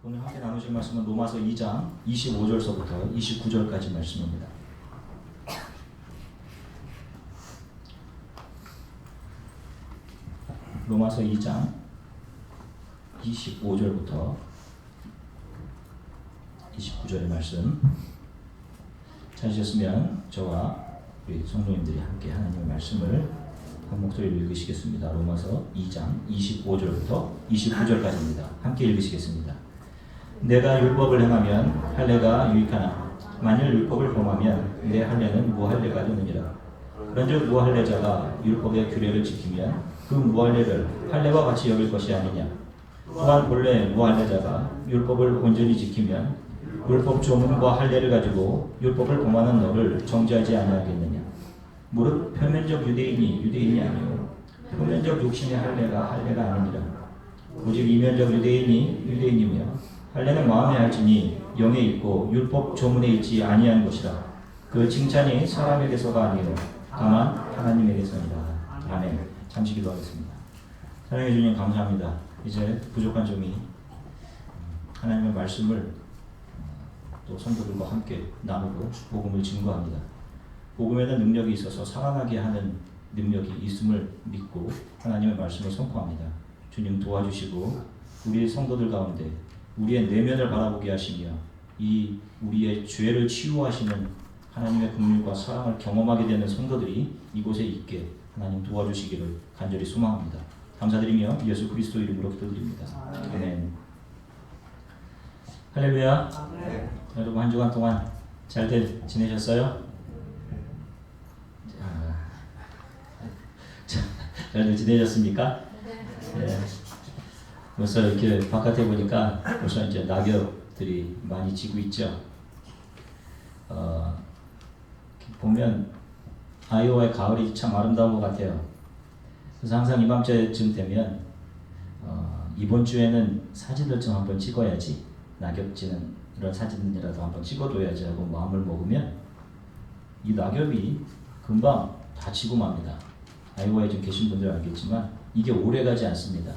오늘 함께 나누실 말씀은 로마서 2장 25절서부터 29절까지 말씀입니다. 로마서 2장 25절부터 29절의 말씀 찾으셨으면 저와 우리 성도님들이 함께 하나님의 말씀을 한 목소리로 읽으시겠습니다. 로마서 2장 25절부터 29절까지입니다. 함께 읽으시겠습니다. 내가 율법을 행하면 할례가 유익하나 만일 율법을 범하면 내 할례는 무할례가 되느니라. 그런즉 무할례자가 율법의 규례를 지키면 그 무할례를 할례와 같이 여길 것이 아니냐. 또한 본래 무할례자가 율법을 온전히 지키면 율법 조문과 할례를 가지고 율법을 범하는 너를 정죄하지 아니하겠느냐. 무릇 표면적 유대인이 유대인이 아니요 표면적 육신의 할례가 할례가 아니니라. 오직 이면적 유대인이 유대인이며 할례는 마음에 할지니 영에 있고 율법 조문에 있지 아니한 것이라. 그 칭찬이 사람에게서가 아니요 다만 하나님에게서니라. 아멘. 잠시 기도하겠습니다. 사랑해 주님 감사합니다. 이제 부족한 점이 하나님의 말씀을 또 성도들과 함께 나누고 복음을 증거합니다. 복음에는 능력이 있어서 살아나게 하는 능력이 있음을 믿고 하나님의 말씀을 선포합니다. 주님 도와주시고 우리 성도들 가운데 우리의 내면을 바라보게 하시며 이 우리의 죄를 치유하시는 하나님의 긍휼과 사랑을 경험하게 되는 성도들이 이곳에 있게 하나님 도와주시기를 간절히 소망합니다. 감사드리며 예수 그리스도 이름으로 기도드립니다. 아멘. 할렐루야. 아멘. 여러분 한 주간 동안 잘들 지내셨어요? 잘들 지내셨습니까? 네. 벌써 이렇게 바깥에 보니까 벌써 이제 낙엽들이 많이 지고 있죠. 보면 아이오와의 가을이 참 아름다운 것 같아요. 그래서 항상 이맘때쯤 되면 이번 주에는 사진을 좀 한번 찍어야지, 낙엽 지는 이런 사진이라도 한번 찍어둬야지 하고 마음을 먹으면 이 낙엽이 금방 다 지고 맙니다. 아이오와에 좀 계신 분들 알겠지만 이게 오래 가지 않습니다.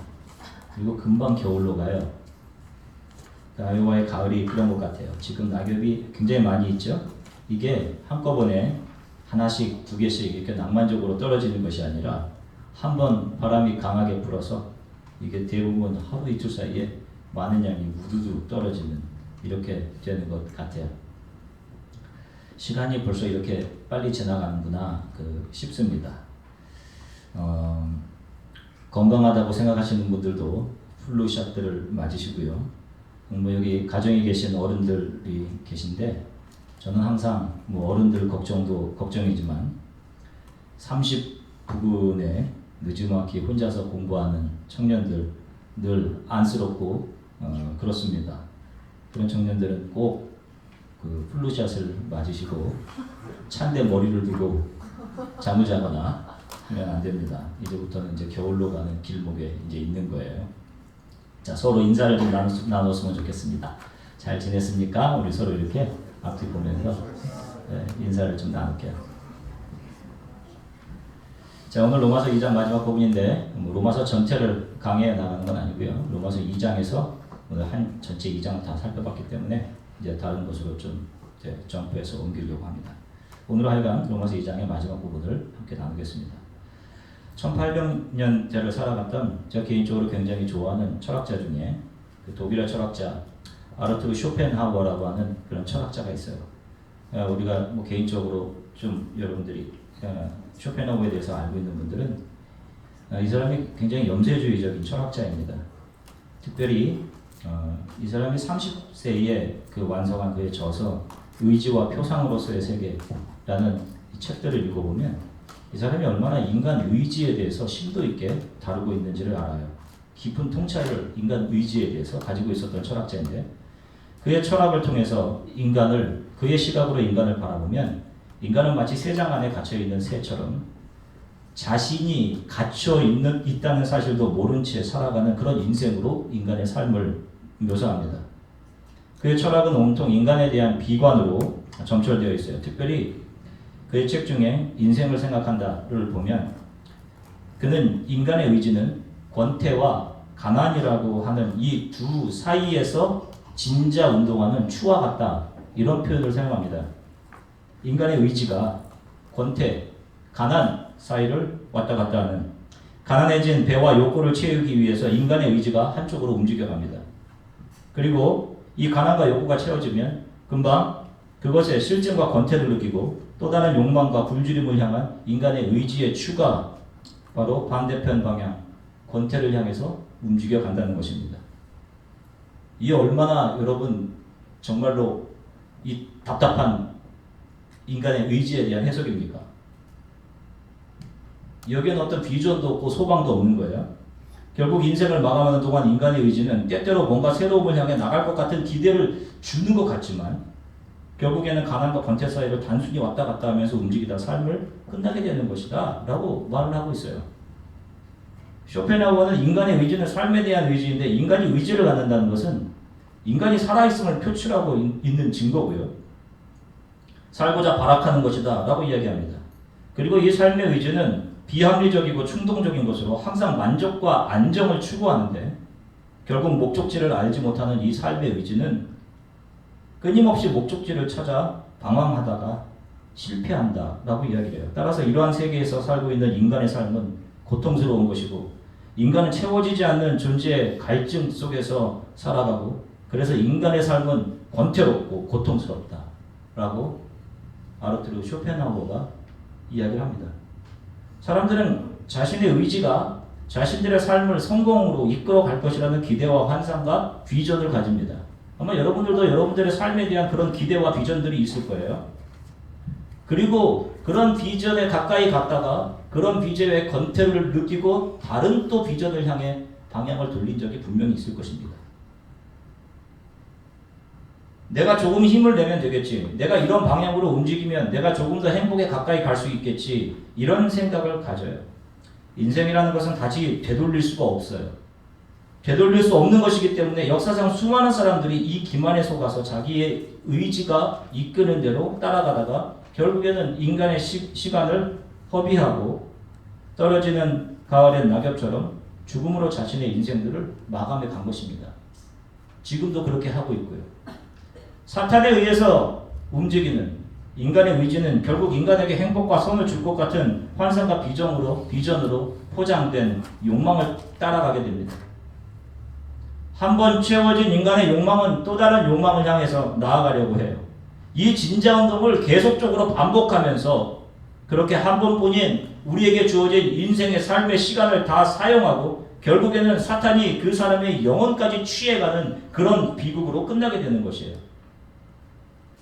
그리고 금방 겨울로 가요. 아이오와의 가을이 그런 것 같아요. 지금 낙엽이 굉장히 많이 있죠. 이게 한꺼번에 하나씩 두 개씩 이렇게 낭만적으로 떨어지는 것이 아니라 한번 바람이 강하게 불어서 이게 대부분 하루 이틀 사이에 많은 양이 우두두 떨어지는 이렇게 되는 것 같아요. 시간이 벌써 이렇게 빨리 지나가는구나 싶습니다. 건강하다고 생각하시는 분들도 플루샷들을 맞으시고요. 뭐 여기 가정에 계신 어른들이 계신데 저는 항상 뭐 어른들 걱정도 걱정이지만 39분에 늦지막히 혼자서 공부하는 청년들 늘 안쓰럽고 그렇습니다. 그런 청년들은 꼭 그 플루샷을 맞으시고 찬데 머리를 두고 잠을 자거나 하면 안 됩니다. 이제부터는 이제 겨울로 가는 길목에 이제 있는 거예요. 자, 서로 인사를 좀 나눴으면 좋겠습니다. 잘 지냈습니까? 우리 서로 이렇게 앞뒤 보면서 인사를 좀 나눌게요. 자, 오늘 로마서 2장 마지막 부분인데 로마서 전체를 강의해 나가는 건 아니고요. 로마서 2장에서 오늘 한 전체 2장을 다 살펴봤기 때문에 이제 다른 곳으로 좀 점프해서 옮기려고 합니다. 오늘 하여간 로마서 2장의 마지막 부분을 함께 나누겠습니다. 1800년대를 살아갔던 제가 개인적으로 굉장히 좋아하는 철학자 중에 그 독일의 철학자 아르투르 쇼펜하우어라고 하는 그런 철학자가 있어요. 우리가 뭐 개인적으로 좀 여러분들이 쇼펜하우어에 대해서 알고 있는 분들은 이 사람이 굉장히 염세주의적인 철학자입니다. 특별히 이 사람이 30세에 그 완성한 그의 저서 의지와 표상으로서의 세계라는 이 책들을 읽어보면 이 사람이 얼마나 인간 의지에 대해서 심도 있게 다루고 있는지를 알아요. 깊은 통찰을 인간 의지에 대해서 가지고 있었던 철학자인데 그의 철학을 통해서 그의 시각으로 인간을 바라보면 인간은 마치 새장 안에 갇혀있는 새처럼 자신이 있다는 사실도 모른 채 살아가는 그런 인생으로 인간의 삶을 묘사합니다. 그의 철학은 온통 인간에 대한 비관으로 점철되어 있어요. 특별히 그의 책 중에 인생을 생각한다를 보면 그는 인간의 의지는 권태와 가난이라고 하는 이 두 사이에서 진자 운동하는 추와 같다. 이런 표현을 사용합니다. 인간의 의지가 권태, 가난 사이를 왔다 갔다 하는, 가난해진 배와 욕구를 채우기 위해서 인간의 의지가 한쪽으로 움직여갑니다. 그리고 이 가난과 욕구가 채워지면 금방 그것의 실증과 권태를 느끼고 또 다른 욕망과 굶주림을 향한 인간의 의지의 추가, 바로 반대편 방향, 권태를 향해서 움직여 간다는 것입니다. 이 얼마나 여러분 정말로 이 답답한 인간의 의지에 대한 해석입니까? 여기에는 어떤 비전도 없고 소망도 없는 거예요. 결국 인생을 마감하는 동안 인간의 의지는 때때로 뭔가 새로움을 향해 나갈 것 같은 기대를 주는 것 같지만 결국에는 가난과 권태 사이를 단순히 왔다 갔다 하면서 움직이다 삶을 끝나게 되는 것이다 라고 말을 하고 있어요. 쇼펜하우어는 인간의 의지는 삶에 대한 의지인데, 인간이 의지를 갖는다는 것은 인간이 살아있음을 표출하고 있는 증거고요. 살고자 발악하는 것이다 라고 이야기합니다. 그리고 이 삶의 의지는 비합리적이고 충동적인 것으로 항상 만족과 안정을 추구하는데, 결국 목적지를 알지 못하는 이 삶의 의지는 끊임없이 목적지를 찾아 방황하다가 실패한다 라고 이야기를 해요. 따라서 이러한 세계에서 살고 있는 인간의 삶은 고통스러운 것이고, 인간은 채워지지 않는 존재의 갈증 속에서 살아가고, 그래서 인간의 삶은 권태롭고 고통스럽다 라고 아르투르 쇼펜하우어가 이야기를 합니다. 사람들은 자신의 의지가 자신들의 삶을 성공으로 이끌어 갈 것이라는 기대와 환상과 비전을 가집니다. 아마 여러분들도 여러분들의 삶에 대한 그런 기대와 비전들이 있을 거예요. 그리고 그런 비전에 가까이 갔다가 그런 비전의 권태를 느끼고 다른 또 비전을 향해 방향을 돌린 적이 분명히 있을 것입니다. 내가 조금 힘을 내면 되겠지. 내가 이런 방향으로 움직이면 내가 조금 더 행복에 가까이 갈 수 있겠지. 이런 생각을 가져요. 인생이라는 것은 다시 되돌릴 수가 없어요. 되돌릴 수 없는 것이기 때문에 역사상 수많은 사람들이 이 기만에 속아서 자기의 의지가 이끄는 대로 따라가다가 결국에는 인간의 시간을 허비하고 떨어지는 가을의 낙엽처럼 죽음으로 자신의 인생들을 마감해 간 것입니다. 지금도 그렇게 하고 있고요. 사탄에 의해서 움직이는 인간의 의지는 결국 인간에게 행복과 선을 줄 것 같은 환상과 비전으로 포장된 욕망을 따라가게 됩니다. 한번 채워진 인간의 욕망은 또 다른 욕망을 향해서 나아가려고 해요. 이 진자운동을 계속적으로 반복하면서 그렇게 한 번뿐인 우리에게 주어진 인생의 삶의 시간을 다 사용하고 결국에는 사탄이 그 사람의 영혼까지 취해가는 그런 비극으로 끝나게 되는 것이에요.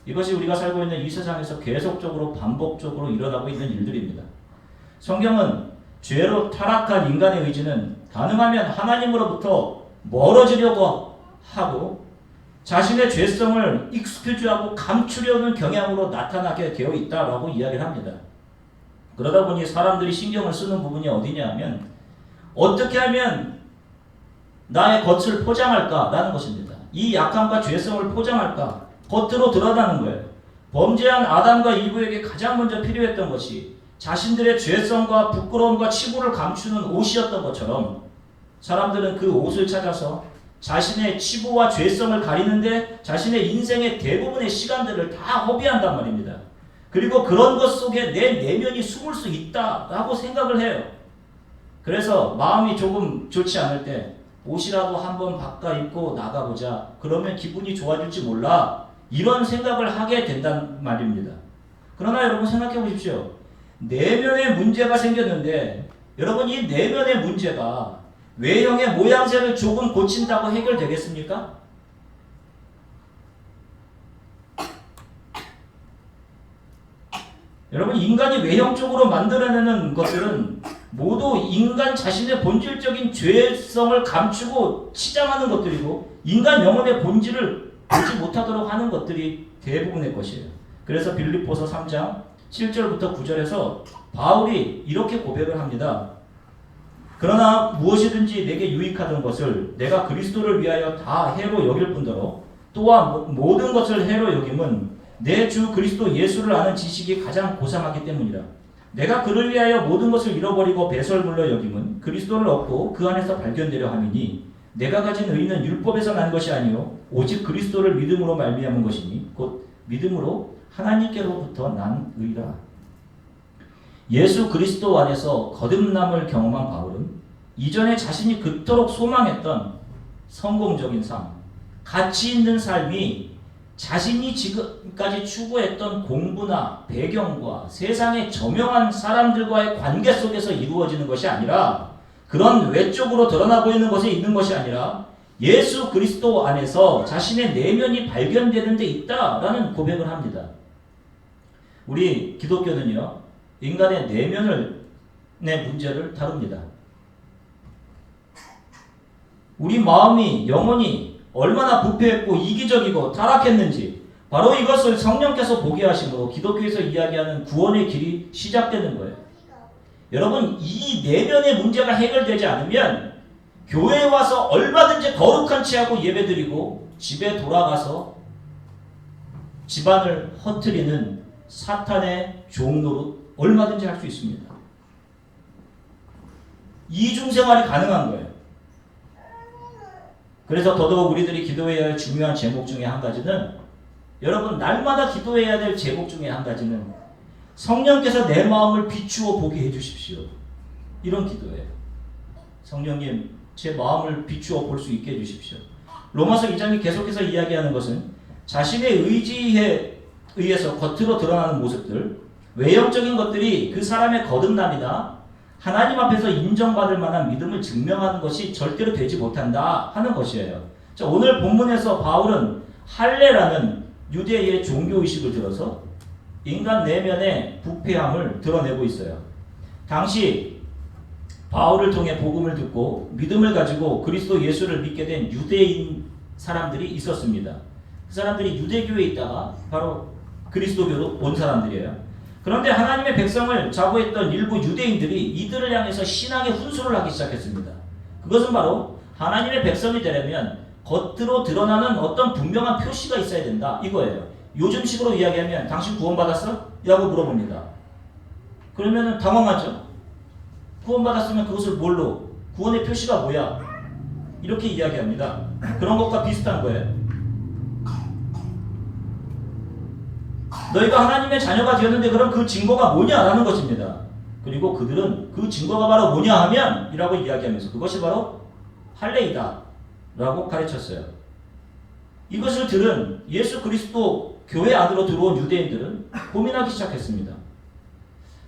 이것이 우리가 살고 있는 이 세상에서 계속적으로 반복적으로 일어나고 있는 일들입니다. 성경은 죄로 타락한 인간의 의지는 가능하면 하나님으로부터 멀어지려고 하고 자신의 죄성을 익스큐즈하고 감추려는 경향으로 나타나게 되어 있다라고 이야기를 합니다. 그러다 보니 사람들이 신경을 쓰는 부분이 어디냐 하면 어떻게 하면 나의 겉을 포장할까라는 것입니다. 이 약함과 죄성을 포장할까? 겉으로 드러나는 거예요. 범죄한 아담과 이브에게 가장 먼저 필요했던 것이 자신들의 죄성과 부끄러움과 치부를 감추는 옷이었던 것처럼 사람들은 그 옷을 찾아서 자신의 치부와 죄성을 가리는데 자신의 인생의 대부분의 시간들을 다 허비한단 말입니다. 그리고 그런 것 속에 내 내면이 숨을 수 있다라고 생각을 해요. 그래서 마음이 조금 좋지 않을 때 옷이라도 한번 바꿔 입고 나가보자. 그러면 기분이 좋아질지 몰라. 이런 생각을 하게 된단 말입니다. 그러나 여러분 생각해 보십시오. 내면에 문제가 생겼는데 여러분 이 내면의 문제가 외형의 모양새를 조금 고친다고 해결되겠습니까? 여러분 인간이 외형적으로 만들어내는 것들은 모두 인간 자신의 본질적인 죄성을 감추고 치장하는 것들이고 인간 영혼의 본질을 보지 못하도록 하는 것들이 대부분의 것이에요. 그래서 빌립보서 3장 7절부터 9절에서 바울이 이렇게 고백을 합니다. 그러나 무엇이든지 내게 유익하던 것을 내가 그리스도를 위하여 다 해로 여길 뿐더러 또한 모든 것을 해로 여김은 내 주 그리스도 예수를 아는 지식이 가장 고상하기 때문이라. 내가 그를 위하여 모든 것을 잃어버리고 배설물로 여김은 그리스도를 얻고 그 안에서 발견되려 함이니 내가 가진 의는 율법에서 난 것이 아니요 오직 그리스도를 믿음으로 말미암은 것이니 곧 믿음으로 하나님께로부터 난 의라. 예수 그리스도 안에서 거듭남을 경험한 바울은 이전에 자신이 그토록 소망했던 성공적인 삶, 가치 있는 삶이 자신이 지금까지 추구했던 공부나 배경과 세상의 저명한 사람들과의 관계 속에서 이루어지는 것이 아니라 그런 외적으로 드러나 보이는 것에 있는 것이 아니라 예수 그리스도 안에서 자신의 내면이 발견되는 데 있다라는 고백을 합니다. 우리 기독교는요, 인간의 내면의 문제를 다룹니다. 우리 마음이, 영혼이 얼마나 부패했고 이기적이고 타락했는지 바로 이것을 성령께서 보게 하심으로 기독교에서 이야기하는 구원의 길이 시작되는 거예요. 여러분, 이 내면의 문제가 해결되지 않으면 교회에 와서 얼마든지 거룩한 체하고 예배드리고 집에 돌아가서 집안을 허트리는 사탄의 종노릇 얼마든지 할 수 있습니다. 이중생활이 가능한 거예요. 그래서 더더욱 우리들이 기도해야 할 중요한 제목 중에 한 가지는, 여러분 날마다 기도해야 될 제목 중에 한 가지는 성령께서 내 마음을 비추어 보게 해주십시오. 이런 기도예요. 성령님, 제 마음을 비추어 볼 수 있게 해주십시오. 로마서 2장이 계속해서 이야기하는 것은 자신의 의지에 의해서 겉으로 드러나는 모습들, 외형적인 것들이 그 사람의 거듭남이나 하나님 앞에서 인정받을 만한 믿음을 증명하는 것이 절대로 되지 못한다 하는 것이에요. 자, 오늘 본문에서 바울은 할례라는 유대의 종교의식을 들어서 인간 내면의 부패함을 드러내고 있어요. 당시 바울을 통해 복음을 듣고 믿음을 가지고 그리스도 예수를 믿게 된 유대인 사람들이 있었습니다. 그 사람들이 유대교에 있다가 바로 그리스도교로 온 사람들이에요. 그런데 하나님의 백성을 자부했던 일부 유대인들이 이들을 향해서 신앙의 훈수를 하기 시작했습니다. 그것은 바로 하나님의 백성이 되려면 겉으로 드러나는 어떤 분명한 표시가 있어야 된다, 이거예요. 요즘식으로 이야기하면 당신 구원받았어? 라고 물어봅니다. 그러면 당황하죠. 구원받았으면 그것을 뭘로? 구원의 표시가 뭐야? 이렇게 이야기합니다. 그런 것과 비슷한 거예요. 너희가 하나님의 자녀가 되었는데 그럼 그 증거가 뭐냐라는 것입니다. 그리고 그들은 그 증거가 바로 뭐냐 하면 이라고 이야기하면서 그것이 바로 할례이다 라고 가르쳤어요. 이것을 들은 예수 그리스도 교회 안으로 들어온 유대인들은 고민하기 시작했습니다.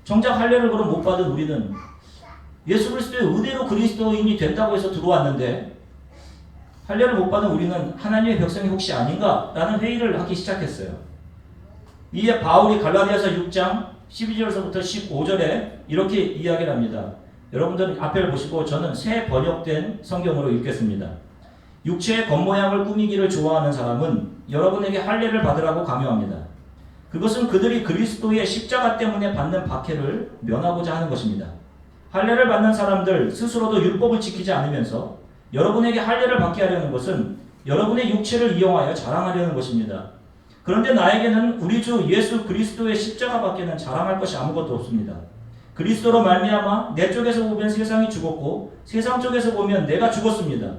정작 할례를 그럼 못 받은 우리는 예수 그리스도의 은혜로 그리스도인이 된다고 해서 들어왔는데 할례를 못 받은 우리는 하나님의 백성이 혹시 아닌가? 라는 회의를 하기 시작했어요. 이에 바울이 갈라디아서 6장 12절에서부터 15절에 이렇게 이야기를 합니다. 여러분들 앞을 보시고 저는 새 번역된 성경으로 읽겠습니다. 육체의 겉모양을 꾸미기를 좋아하는 사람은 여러분에게 할례를 받으라고 강요합니다. 그것은 그들이 그리스도의 십자가 때문에 받는 박해를 면하고자 하는 것입니다. 할례를 받는 사람들 스스로도 율법을 지키지 않으면서 여러분에게 할례를 받게 하려는 것은 여러분의 육체를 이용하여 자랑하려는 것입니다. 그런데 나에게는 우리 주 예수 그리스도의 십자가밖에는 자랑할 것이 아무것도 없습니다. 그리스도로 말미암아 내 쪽에서 보면 세상이 죽었고 세상 쪽에서 보면 내가 죽었습니다.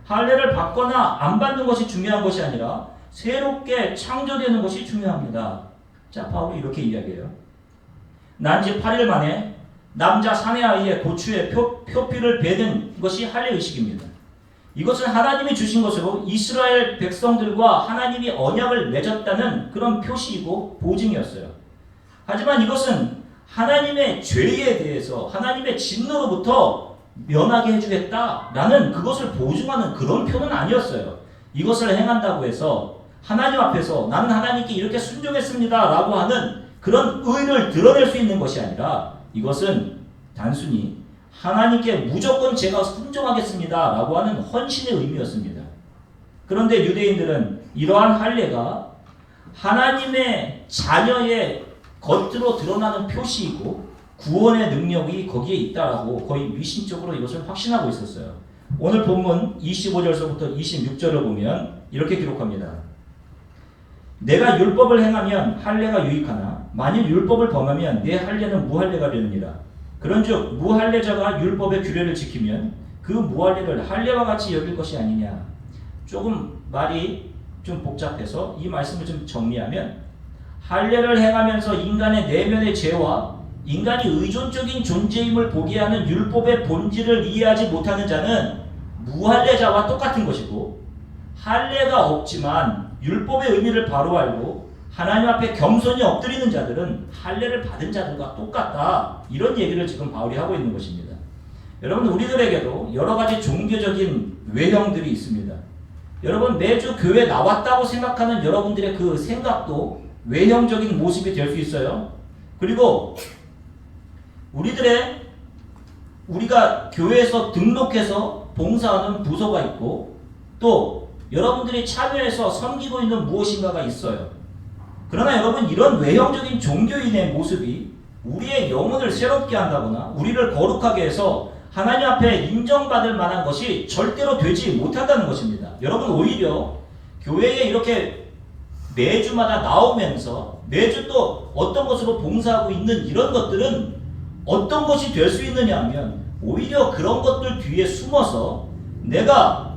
할례를 받거나 안 받는 것이 중요한 것이 아니라 새롭게 창조되는 것이 중요합니다. 자, 바울이 이렇게 이야기해요. 난지 8일 만에 남자 사내아이의 고추에 표피를 베는 것이 할례의식입니다. 이것은 하나님이 주신 것으로 이스라엘 백성들과 하나님이 언약을 맺었다는 그런 표시이고 보증이었어요. 하지만 이것은 하나님의 죄에 대해서 하나님의 진노로부터 면하게 해주겠다라는 그것을 보증하는 그런 표는 아니었어요. 이것을 행한다고 해서 하나님 앞에서 나는 하나님께 이렇게 순종했습니다 라고 하는 그런 의를 드러낼 수 있는 것이 아니라 이것은 단순히 하나님께 무조건 제가 순종하겠습니다 라고 하는 헌신의 의미였습니다. 그런데 유대인들은 이러한 할례가 하나님의 자녀의 겉으로 드러나는 표시이고 구원의 능력이 거기에 있다라고 거의 미신적으로 이것을 확신하고 있었어요. 오늘 본문 25절서부터 26절을 보면 이렇게 기록합니다. 내가 율법을 행하면 할례가 유익하나 만일 율법을 범하면 내 할례는 무할례가 되느니라. 그런즉 무할례자가 율법의 규례를 지키면 그 무할례를 할례와 같이 여길 것이 아니냐. 조금 말이 좀 복잡해서 이 말씀을 좀 정리하면, 할례를 행하면서 인간의 내면의 죄와 인간이 의존적인 존재임을 보게 하는 율법의 본질을 이해하지 못하는 자는 무할례자와 똑같은 것이고, 할례가 없지만 율법의 의미를 바로 알고 하나님 앞에 겸손히 엎드리는 자들은 할례를 받은 자들과 똑같다. 이런 얘기를 지금 바울이 하고 있는 것입니다. 여러분, 우리들에게도 여러 가지 종교적인 외형들이 있습니다. 여러분, 매주 교회 나왔다고 생각하는 여러분들의 그 생각도 외형적인 모습이 될 수 있어요. 그리고 우리가 교회에서 등록해서 봉사하는 부서가 있고, 또 여러분들이 참여해서 섬기고 있는 무엇인가가 있어요. 그러나 여러분, 이런 외형적인 종교인의 모습이 우리의 영혼을 새롭게 한다거나 우리를 거룩하게 해서 하나님 앞에 인정받을 만한 것이 절대로 되지 못한다는 것입니다. 여러분, 오히려 교회에 이렇게 매주마다 나오면서 매주 또 어떤 것으로 봉사하고 있는 이런 것들은 어떤 것이 될 수 있느냐 하면, 오히려 그런 것들 뒤에 숨어서 내가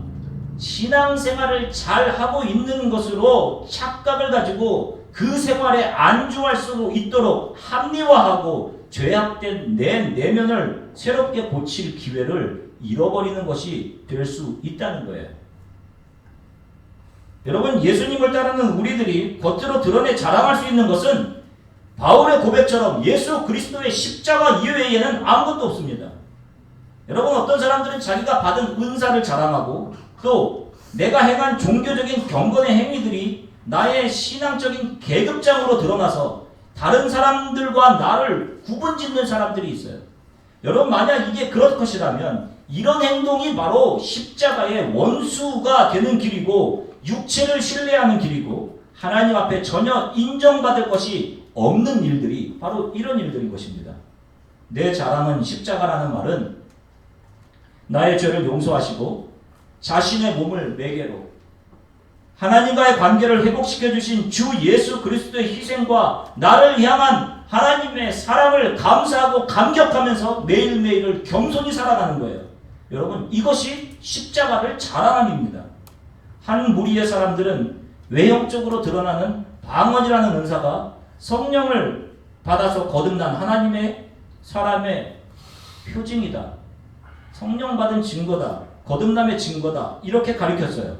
신앙생활을 잘 하고 있는 것으로 착각을 가지고 그 생활에 안주할 수 있도록 합리화하고 죄악된 내 내면을 새롭게 고칠 기회를 잃어버리는 것이 될 수 있다는 거예요. 여러분, 예수님을 따르는 우리들이 겉으로 드러내 자랑할 수 있는 것은 바울의 고백처럼 예수 그리스도의 십자가 이외에는 아무것도 없습니다. 여러분, 어떤 사람들은 자기가 받은 은사를 자랑하고, 또 내가 행한 종교적인 경건의 행위들이 나의 신앙적인 계급장으로 드러나서 다른 사람들과 나를 구분짓는 사람들이 있어요. 여러분, 만약 이게 그럴 것이라면 이런 행동이 바로 십자가의 원수가 되는 길이고, 육체를 신뢰하는 길이고, 하나님 앞에 전혀 인정받을 것이 없는 일들이 바로 이런 일들인 것입니다. 내 자랑은 십자가라는 말은 나의 죄를 용서하시고 자신의 몸을 매개로 하나님과의 관계를 회복시켜 주신 주 예수 그리스도의 희생과 나를 향한 하나님의 사랑을 감사하고 감격하면서 매일매일을 겸손히 살아가는 거예요. 여러분, 이것이 십자가를 자랑함입니다. 한 무리의 사람들은 외형적으로 드러나는 방언이라는 은사가 성령을 받아서 거듭난 하나님의 사람의 표징이다, 성령 받은 증거다, 거듭남의 증거다, 이렇게 가르쳤어요.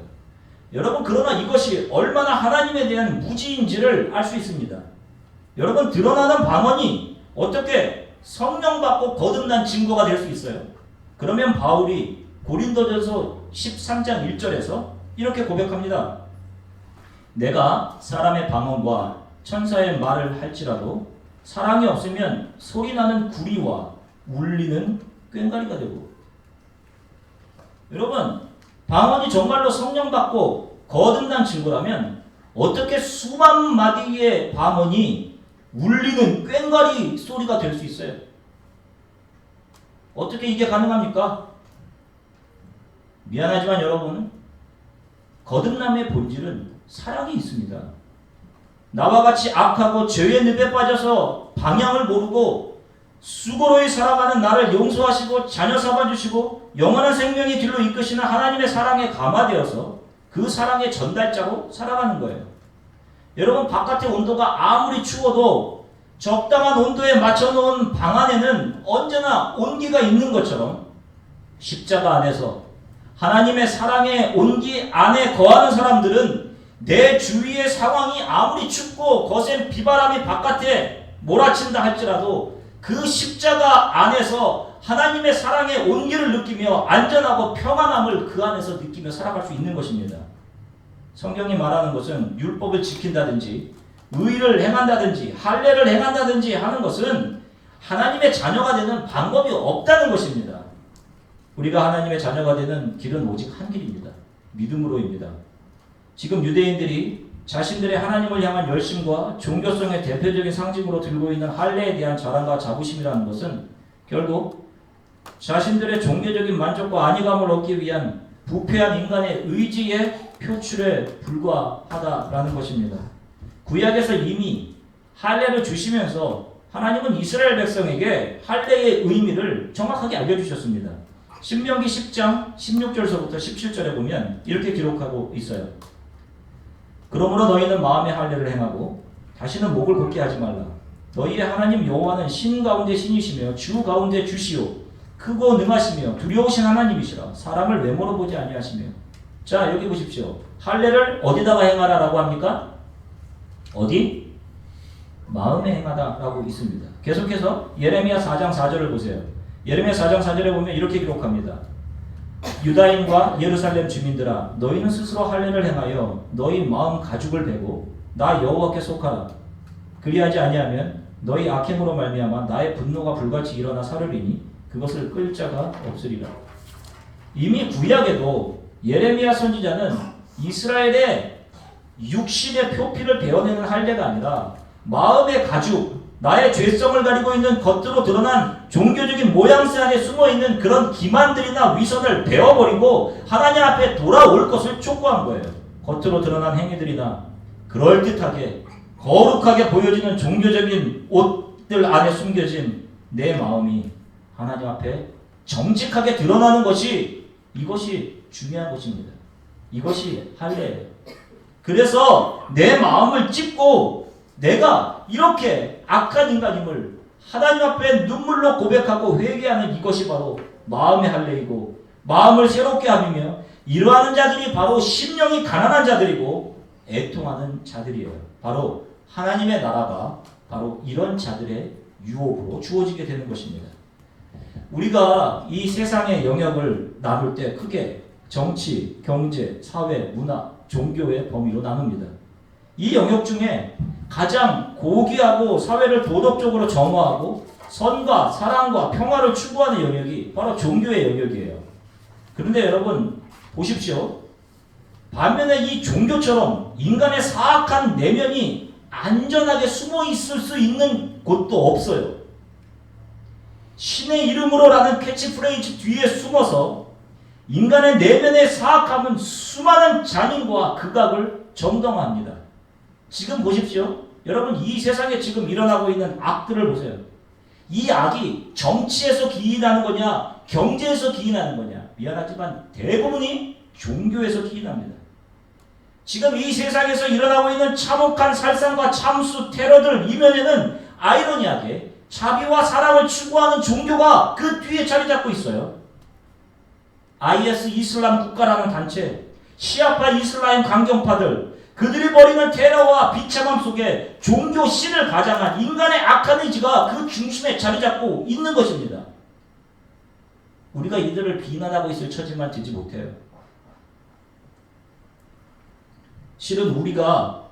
여러분, 그러나 이것이 얼마나 하나님에 대한 무지인지를 알 수 있습니다. 여러분, 드러나는 방언이 어떻게 성령 받고 거듭난 증거가 될 수 있어요? 그러면 바울이 고린도전서 13장 1절에서 이렇게 고백합니다. 내가 사람의 방언과 천사의 말을 할지라도 사랑이 없으면 소리나는 구리와 울리는 꽹과리가 되고. 여러분, 방언이 정말로 성령 받고 거듭난 증거라면 어떻게 수만 마디의 방언이 울리는 꽹과리 소리가 될 수 있어요? 어떻게 이게 가능합니까? 미안하지만 여러분, 거듭남의 본질은 사랑이 있습니다. 나와 같이 악하고 죄의 늪에 빠져서 방향을 모르고 수고로이 살아가는 나를 용서하시고 자녀 삼아주시고 영원한 생명의 길로 이끄시는 하나님의 사랑에 감화되어서 그 사랑의 전달자로 살아가는 거예요. 여러분, 바깥의 온도가 아무리 추워도 적당한 온도에 맞춰놓은 방 안에는 언제나 온기가 있는 것처럼 십자가 안에서 하나님의 사랑의 온기 안에 거하는 사람들은 내 주위의 상황이 아무리 춥고 거센 비바람이 바깥에 몰아친다 할지라도 그 십자가 안에서 하나님의 사랑의 온기를 느끼며 안전하고 평안함을 그 안에서 느끼며 살아갈 수 있는 것입니다. 성경이 말하는 것은 율법을 지킨다든지 의를 행한다든지 할례를 행한다든지 하는 것은 하나님의 자녀가 되는 방법이 없다는 것입니다. 우리가 하나님의 자녀가 되는 길은 오직 한 길입니다. 믿음으로입니다. 지금 유대인들이 자신들의 하나님을 향한 열심과 종교성의 대표적인 상징으로 들고 있는 할례에 대한 자랑과 자부심이라는 것은 결국 자신들의 종교적인 만족과 안위감을 얻기 위한 부패한 인간의 의지의 표출에 불과하다라는 것입니다. 구약에서 이미 할례를 주시면서 하나님은 이스라엘 백성에게 할례의 의미를 정확하게 알려주셨습니다. 신명기 10장 16절서부터 17절에 보면 이렇게 기록하고 있어요. 그러므로 너희는 마음의 할례를 행하고 다시는 목을 곧게 하지 말라. 너희의 하나님 여호와는 신 가운데 신이시며 주 가운데 주시오. 크고 능하시며 두려우신 하나님이시라. 사람을 외모로 보지 아니하시며. 자, 여기 보십시오. 할례를 어디다가 행하라라고 합니까? 어디? 마음에 행하다라고 있습니다. 계속해서 예레미야 4장 4절을 보세요. 예레미야 4장 4절에 보면 이렇게 기록합니다. 유다인과 예루살렘 주민들아, 너희는 스스로 할례를 행하여 너희 마음 가죽을 베고 나 여호와께 속하라. 그리하지 아니하면 너희 악행으로 말미암아 나의 분노가 불같이 일어나 사르리니 그것을 끌 자가 없으리라. 이미 구약에도 예레미야 선지자는 이스라엘의 육신의 표피를 베어내는 할례가 아니라 마음의 가죽, 나의 죄성을 가리고 있는 겉으로 드러난 종교적인 모양새 안에 숨어있는 그런 기만들이나 위선을 베어버리고 하나님 앞에 돌아올 것을 촉구한 거예요. 겉으로 드러난 행위들이나 그럴듯하게 거룩하게 보여지는 종교적인 옷들 안에 숨겨진 내 마음이 하나님 앞에 정직하게 드러나는 것이, 이것이 중요한 것입니다. 이것이 할례예요. 그래서 내 마음을 찢고 내가 이렇게 악한 인간임을 하나님 앞에 눈물로 고백하고 회개하는 이것이 바로 마음의 할례이고, 마음을 새롭게 하며 이러하는 자들이 바로 심령이 가난한 자들이고 애통하는 자들이에요. 바로 하나님의 나라가 바로 이런 자들의 유업으로 주어지게 되는 것입니다. 우리가 이 세상의 영역을 나눌 때 크게 정치, 경제, 사회, 문화, 종교의 범위로 나눕니다. 이 영역 중에 가장 고귀하고 사회를 도덕적으로 정화하고 선과 사랑과 평화를 추구하는 영역이 바로 종교의 영역이에요. 그런데 여러분 보십시오. 반면에 이 종교처럼 인간의 사악한 내면이 안전하게 숨어 있을 수 있는 곳도 없어요. 신의 이름으로라는 캐치프레이즈 뒤에 숨어서 인간의 내면의 사악함은 수많은 잔인과 극악을 정당화합니다. 지금 보십시오. 여러분 이 세상에 지금 일어나고 있는 악들을 보세요. 이 악이 정치에서 기인하는 거냐 경제에서 기인하는 거냐, 미안하지만 대부분이 종교에서 기인합니다. 지금 이 세상에서 일어나고 있는 참혹한 살상과 참수 테러들 이면에는 아이러니하게 자비와 사랑을 추구하는 종교가 그 뒤에 자리 잡고 있어요. IS 이슬람 국가라는 단체, 시아파 이슬람 강경파들, 그들이 벌이는 테러와 비참함 속에 종교 신을 가장한 인간의 악한 의지가 그 중심에 자리 잡고 있는 것입니다. 우리가 이들을 비난하고 있을 처지만 되지 못해요. 실은 우리가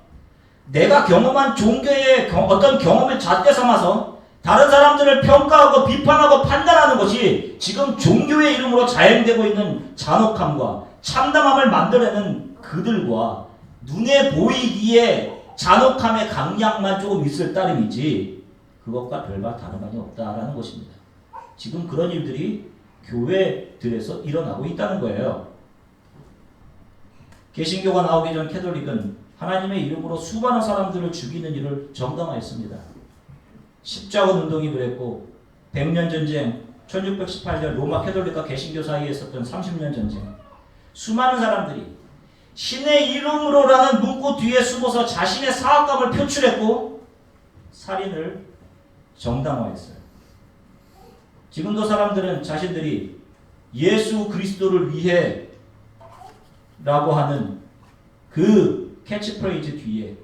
내가 경험한 종교의 어떤 경험을 잣대 삼아서 다른 사람들을 평가하고 비판하고 판단하는 것이 지금 종교의 이름으로 자행되고 있는 잔혹함과 참담함을 만들어내는 그들과 눈에 보이기에 잔혹함의 강약만 조금 있을 따름이지 그것과 별반 다른 바가 없다라는 것입니다. 지금 그런 일들이 교회들에서 일어나고 있다는 거예요. 개신교가 나오기 전 캐톨릭은 하나님의 이름으로 수많은 사람들을 죽이는 일을 정당화했습니다. 십자군 운동이 그랬고 100년 전쟁, 1618년 로마 캐톨릭과 개신교 사이에 있었던 30년 전쟁, 수많은 사람들이 신의 이름으로라는 문구 뒤에 숨어서 자신의 사악감을 표출했고 살인을 정당화했어요. 지금도 사람들은 자신들이 예수 그리스도를 위해 라고 하는 그 캐치프레이즈 뒤에,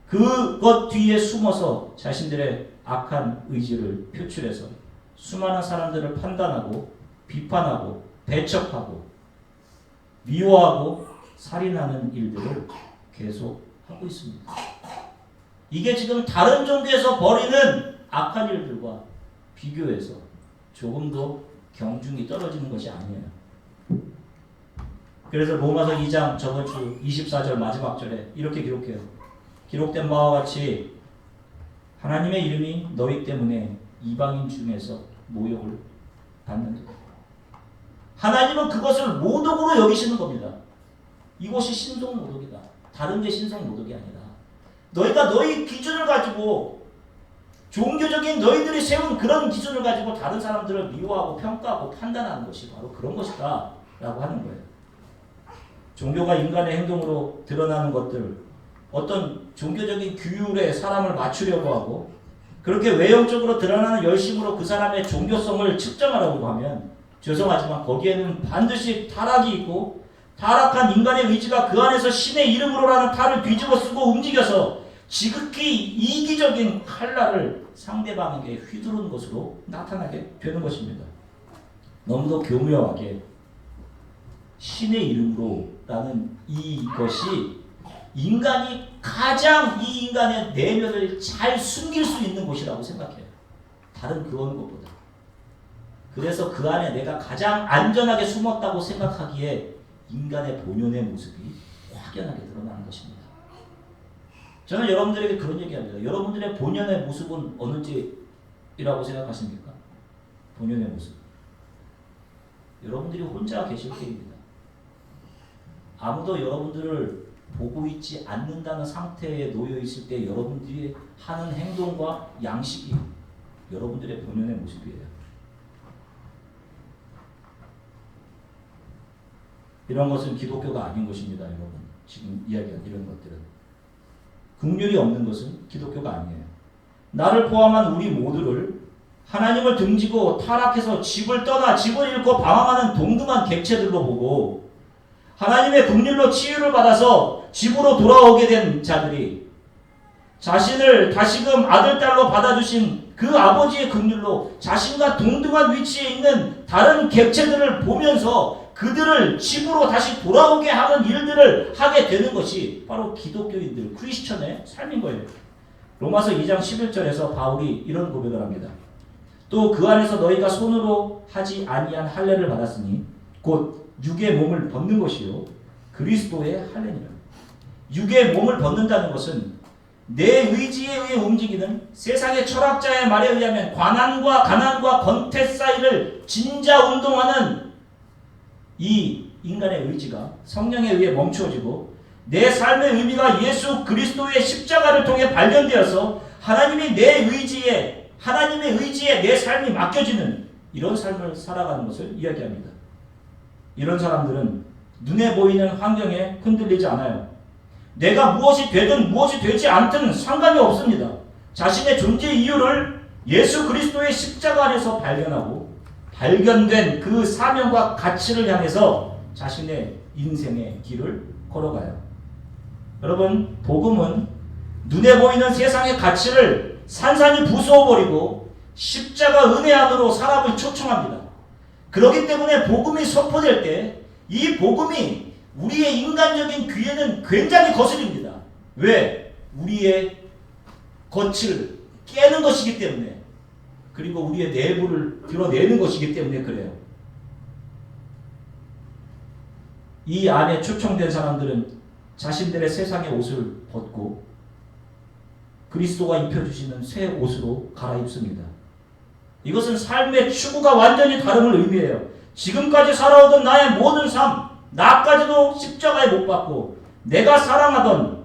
그것 뒤에 숨어서 자신들의 악한 의지를 표출해서 수많은 사람들을 판단하고 비판하고 배척하고 미워하고 살인하는 일들을 계속 하고 있습니다. 이게 지금 다른 종교에서 벌이는 악한 일들과 비교해서 조금도 경중이 떨어지는 것이 아니에요. 그래서 로마서 2장 저번 주 24절 마지막 절에 이렇게 기록해요. 기록된 바와 같이 하나님의 이름이 너희 때문에 이방인 중에서 모욕을 받는다. 하나님은 그것을 모독으로 여기시는 겁니다. 이것이 신성모독이다. 다른 게 신성모독이 아니라 너희가 너희 기준을 가지고 종교적인 너희들이 세운 그런 기준을 가지고 다른 사람들을 미워하고 평가하고 판단하는 것이 바로 그런 것이다 라고 하는 거예요. 종교가 인간의 행동으로 드러나는 것들, 어떤 종교적인 규율에 사람을 맞추려고 하고 그렇게 외형적으로 드러나는 열심으로 그 사람의 종교성을 측정하려고 하면 죄송하지만 거기에는 반드시 타락이 있고 타락한 인간의 의지가 그 안에서 신의 이름으로라는 탈을 뒤집어 쓰고 움직여서 지극히 이기적인 칼날을 상대방에게 휘두르는 것으로 나타나게 되는 것입니다. 너무도 교묘하게 신의 이름으로라는 이것이 인간이 가장 이 인간의 내면을 잘 숨길 수 있는 곳이라고 생각해요. 다른 그 어느 것보다. 그래서 그 안에 내가 가장 안전하게 숨었다고 생각하기에 인간의 본연의 모습이 확연하게 드러나는 것입니다. 저는 여러분들에게 그런 얘기합니다. 여러분들의 본연의 모습은 어느지라고 생각하십니까? 본연의 모습. 여러분들이 혼자 계실 때입니다. 아무도 여러분들을 보고 있지 않는다는 상태에 놓여 있을 때 여러분들이 하는 행동과 양식이 여러분들의 본연의 모습이에요. 이런 것은 기독교가 아닌 것입니다, 여러분. 지금 이야기한 이런 것들은. 긍휼이 없는 것은 기독교가 아니에요. 나를 포함한 우리 모두를 하나님을 등지고 타락해서 집을 떠나 집을 잃고 방황하는 동등한 객체들로 보고 하나님의 긍휼로 치유를 받아서 집으로 돌아오게 된 자들이 자신을 다시금 아들, 딸로 받아주신 그 아버지의 긍휼로 자신과 동등한 위치에 있는 다른 객체들을 보면서 그들을 집으로 다시 돌아오게 하는 일들을 하게 되는 것이 바로 기독교인들, 크리스천의 삶인 거예요. 로마서 2장 11절에서 바울이 이런 고백을 합니다. 또 그 안에서 너희가 손으로 하지 아니한 할례를 받았으니 곧 육의 몸을 벗는 것이요 그리스도의 할례니라. 육의 몸을 벗는다는 것은 내 의지에 의해 움직이는 세상의 철학자의 말에 의하면 가난과 권태 사이를 진자 운동하는 이 인간의 의지가 성령에 의해 멈추어지고 내 삶의 의미가 예수 그리스도의 십자가를 통해 발견되어서 하나님의 의지에 내 삶이 맡겨지는 이런 삶을 살아가는 것을 이야기합니다. 이런 사람들은 눈에 보이는 환경에 흔들리지 않아요. 내가 무엇이 되든 무엇이 되지 않든 상관이 없습니다. 자신의 존재 이유를 예수 그리스도의 십자가 안에서 발견하고 발견된 그 사명과 가치를 향해서 자신의 인생의 길을 걸어가요. 여러분, 복음은 눈에 보이는 세상의 가치를 산산이 부수어버리고 십자가 은혜 안으로 사람을 초청합니다. 그렇기 때문에 복음이 선포될 때 이 복음이 우리의 인간적인 귀에는 굉장히 거슬립니다. 왜? 우리의 겉을 깨는 것이기 때문에, 그리고 우리의 내부를 드러내는 것이기 때문에 그래요. 이 안에 초청된 사람들은 자신들의 세상의 옷을 벗고 그리스도가 입혀주시는 새 옷으로 갈아입습니다. 이것은 삶의 추구가 완전히 다름을 의미해요. 지금까지 살아오던 나의 모든 삶, 나까지도 십자가에 못 박고 내가 사랑하던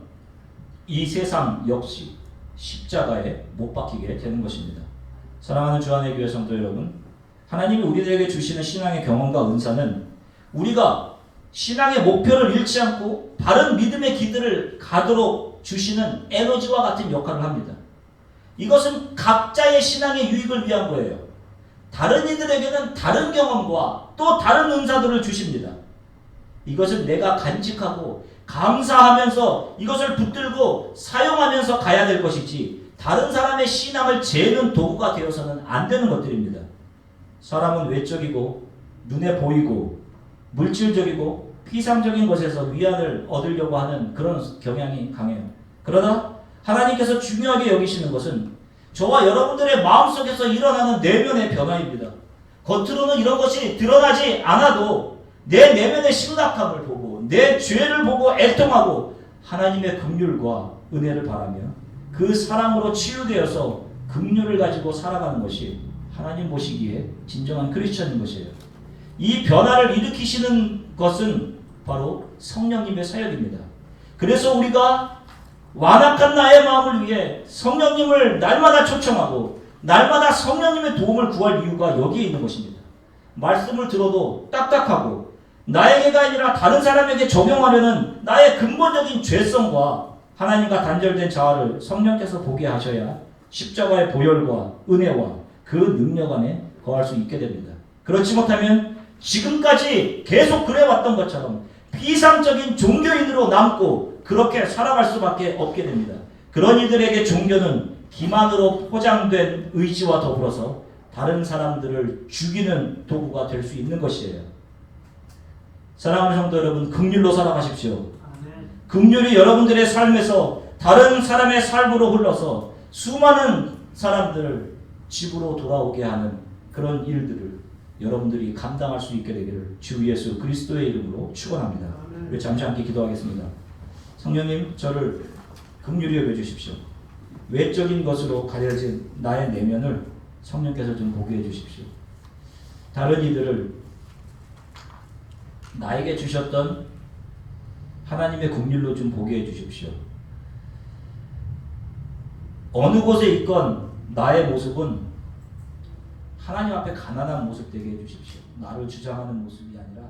이 세상 역시 십자가에 못 박히게 되는 것입니다. 사랑하는 주안의 교회 성도 여러분, 하나님이 우리들에게 주시는 신앙의 경험과 은사는 우리가 신앙의 목표를 잃지 않고 바른 믿음의 길들을 가도록 주시는 에너지와 같은 역할을 합니다. 이것은 각자의 신앙의 유익을 위한 거예요. 다른 이들에게는 다른 경험과 또 다른 은사들을 주십니다. 이것은 내가 간직하고 감사하면서 이것을 붙들고 사용하면서 가야 될 것이지 다른 사람의 신앙을 재는 도구가 되어서는 안 되는 것들입니다. 사람은 외적이고 눈에 보이고 물질적이고 피상적인 것에서 위안을 얻으려고 하는 그런 경향이 강해요. 그러나 하나님께서 중요하게 여기시는 것은 저와 여러분들의 마음속에서 일어나는 내면의 변화입니다. 겉으로는 이런 것이 드러나지 않아도 내 내면의 심각함을 보고 내 죄를 보고 애통하고 하나님의 긍휼과 은혜를 바라며 그 사랑으로 치유되어서 긍휼을 가지고 살아가는 것이 하나님 보시기에 진정한 크리스천인 것이에요. 이 변화를 일으키시는 것은 바로 성령님의 사역입니다. 그래서 우리가 완악한 나의 마음을 위해 성령님을 날마다 초청하고 날마다 성령님의 도움을 구할 이유가 여기에 있는 것입니다. 말씀을 들어도 딱딱하고 나에게가 아니라 다른 사람에게 적용하려는 나의 근본적인 죄성과 하나님과 단절된 자아를 성령께서 보게 하셔야 십자가의 보혈과 은혜와 그 능력 안에 거할 수 있게 됩니다. 그렇지 못하면 지금까지 계속 그래왔던 것처럼 비상적인 종교인으로 남고 그렇게 살아갈 수밖에 없게 됩니다. 그런 이들에게 종교는 기만으로 포장된 의지와 더불어서 다른 사람들을 죽이는 도구가 될 수 있는 것이에요. 사랑하는 성도 여러분, 긍휼로 살아가십시오. 긍휼이 여러분들의 삶에서 다른 사람의 삶으로 흘러서 수많은 사람들을 집으로 돌아오게 하는 그런 일들을 여러분들이 감당할 수 있게 되기를 주 예수 그리스도의 이름으로 축원합니다. 우리 잠시 함께 기도하겠습니다. 성령님, 저를 긍휼히 여겨주십시오. 외적인 것으로 가려진 나의 내면을 성령께서 좀 보게 해주십시오. 다른 이들을 나에게 주셨던 하나님의 긍휼로 좀 보게 해주십시오. 어느 곳에 있건 나의 모습은 하나님 앞에 가난한 모습 되게 해주십시오. 나를 주장하는 모습이 아니라